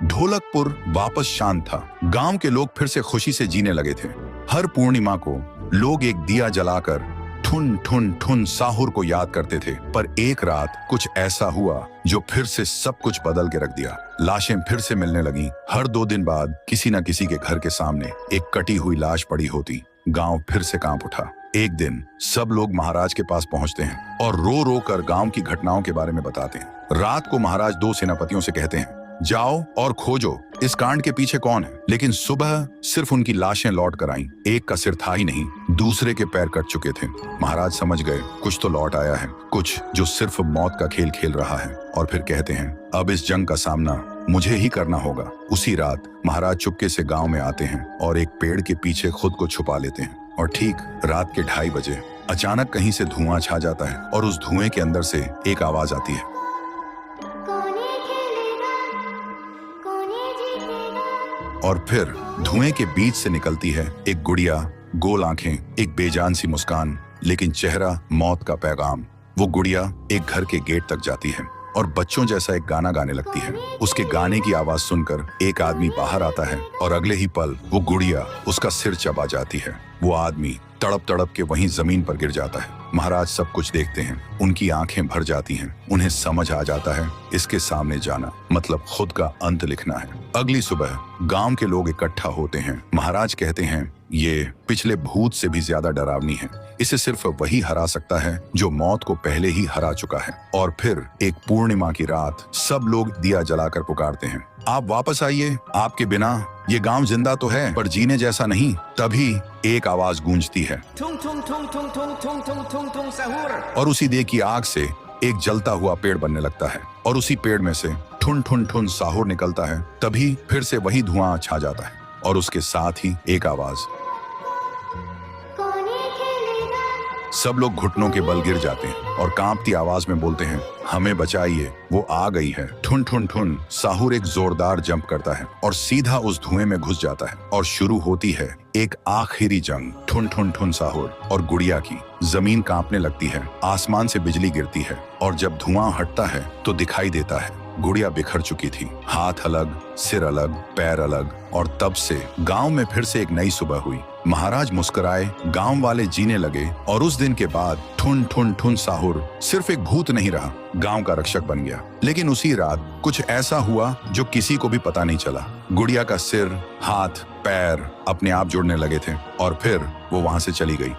ढोलकपुर वापस शांत था। गांव के लोग फिर से खुशी से जीने लगे थे। हर पूर्णिमा को लोग एक दिया जलाकर ठुन ठुन ठुन साहुर को याद करते थे। पर एक रात कुछ ऐसा हुआ जो फिर से सब कुछ बदल के रख दिया। लाशें फिर से मिलने लगी। हर 2 दिन बाद किसी न किसी के घर के सामने एक कटी हुई लाश पड़ी होती। गांव फिर से कांप उठा। एक दिन सब लोग महाराज के पास पहुंचते हैं और रो रो कर गांव की घटनाओं के बारे में बताते हैं। रात को महाराज 2 सेनापतियों से कहते हैं, जाओ और खोजो इस कांड के पीछे कौन है। लेकिन सुबह सिर्फ उनकी लाशें लौट कर आईं। एक का सिर था ही नहीं, दूसरे के पैर कट चुके थे। महाराज समझ गए कुछ तो लौट आया है, कुछ जो सिर्फ मौत का खेल खेल रहा है। और फिर कहते हैं, अब इस जंग का सामना मुझे ही करना होगा। उसी रात महाराज चुपके से गांव में आते हैं और एक पेड़ के पीछे खुद को छुपा लेते हैं। और ठीक रात के 2:30 बजे अचानक कहीं से धुआं छा जाता है और उस धुएं के अंदर से एक आवाज आती है, और फिर धुएं के बीच से निकलती है एक गुड़िया, गोल आंखें, एक बेजान सी मुस्कान, लेकिन चेहरा मौत का पैगाम। वो गुड़िया एक घर के गेट तक जाती है और बच्चों जैसा एक गाना गाने लगती है। उसके गाने की आवाज सुनकर एक आदमी बाहर आता है और अगले ही पल वो गुड़िया उसका सिर चबा जाती है। वो आदमी तड़प तड़प के वहीं जमीन पर गिर जाता है। महाराज सब कुछ देखते हैं, उनकी आंखें भर जाती हैं। उन्हें समझ आ जाता है इसके सामने जाना मतलब खुद का अंत लिखना है। अगली सुबह गांव के लोग इकट्ठा होते हैं। महाराज कहते हैं, ये पिछले भूत से भी ज्यादा डरावनी है। इसे सिर्फ वही हरा सकता है जो मौत को पहले ही हरा चुका है। और फिर एक पूर्णिमा की रात सब लोग दिया जलाकर पुकारते हैं, आप वापस आइए, आपके बिना ये गांव जिंदा तो है पर जीने जैसा नहीं। तभी एक आवाज गूंजती है, ठुंग ठुंग ठुंग ठुंग ठुंग ठुंग ठुंग ठुंग ठुंग साहुर। और उसी देह की आग से एक जलता हुआ पेड़ बनने लगता है और उसी पेड़ में से ठुन ठुन ठुन साहुर निकलता है। तभी फिर से वही धुआं छा जाता है और उसके साथ ही एक आवाज। सब लोग घुटनों के बल गिर जाते हैं और कांपती आवाज में बोलते हैं, हमें बचाइए, वो आ गई है। ठुन ठुन ठुन साहुर एक जोरदार जंप करता है और सीधा उस धुएं में घुस जाता है और शुरू होती है एक आखिरी जंग ठुन ठुन ठुन साहुर और गुड़िया की। जमीन कांपने लगती है, आसमान से बिजली गिरती है और जब धुआं हटता है तो दिखाई देता है गुड़िया बिखर चुकी थी। हाथ अलग, सिर अलग, पैर अलग। और तब से गांव में फिर से एक नई सुबह हुई। महाराज मुस्कुराए, गांव वाले जीने लगे और उस दिन के बाद ठुन ठुन ठुन साहुर सिर्फ एक भूत नहीं रहा, गांव का रक्षक बन गया। लेकिन उसी रात कुछ ऐसा हुआ जो किसी को भी पता नहीं चला। गुड़िया का सिर, हाथ, पैर अपने आप जुड़ने लगे थे और फिर वो वहां से चली गई।